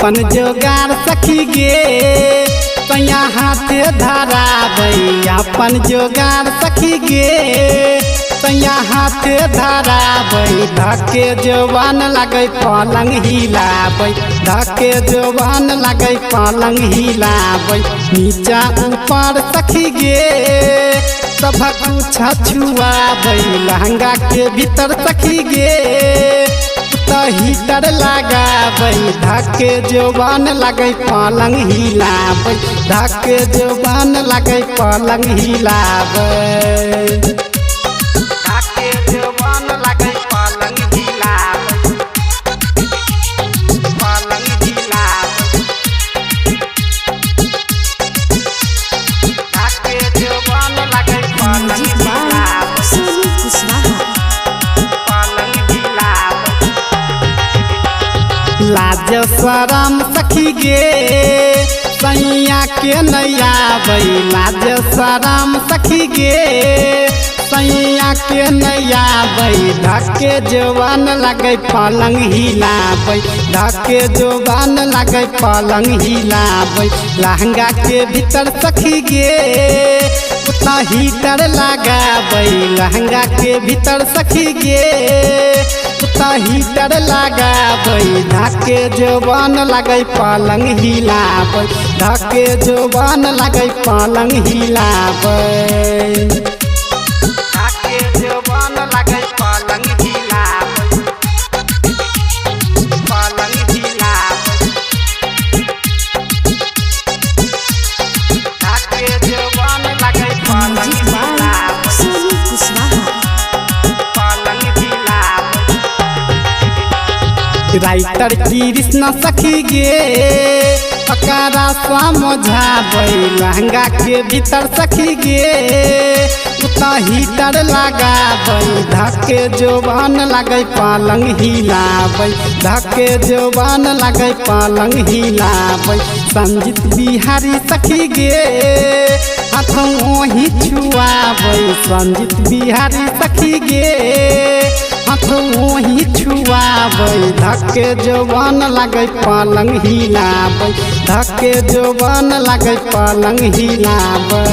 अपन जोगार सखी गे तैया हाथे धराबै अपन जोगार सखी गे तैया हाथे धराबै धके जवान लगे पलंग हिलाबै धके जवान लगे पलंग हिलाबै नीचा ऊपर सखी गे सबक छुआबै लहंगा के भीतर सखी गे हीटर लगाबै धके जवान लगे पलंग हिलाबै धके जवान लगे पलंग हिलाबै धके जवान लगे पलंग हिलाबै पलंग हिलाबै धके जवान लगे पलंग लाज शरम सखी गे सैया के नैया बै लाज शरम सखी गे सैया के नैया बै धके जवान लगे पलंग हिलाबै धके जवान लगे पलंग हिलाबै लहंगा के भीतर सखी गे उतना हीटर लगाबै लहंगा के भीतर सखी गे हीटर लगाबै धके जवान लगे पलंग हिलाबै धके जवान लगे पलंग हिलाबै धके जवान लगे पलंग हिलाबै पलंग हिलाबै धके जवान लगे पलंग राइटर कृष्ण सखी गे पकारा समझाबै लहंगा के भीतर सखी गे उतना हीटर लगाबै धके जवान लगे पलंग हिलाबै धके जवान लगे पलंग हिलाबै संजीत बिहारी सखी गे हाथों वही छुआबै संजीत बिहारी सखी गे हाथों वही छुआबै धके जवान लगे पलंग हिलाबै धके जवान लगे पलंग हिलाबै।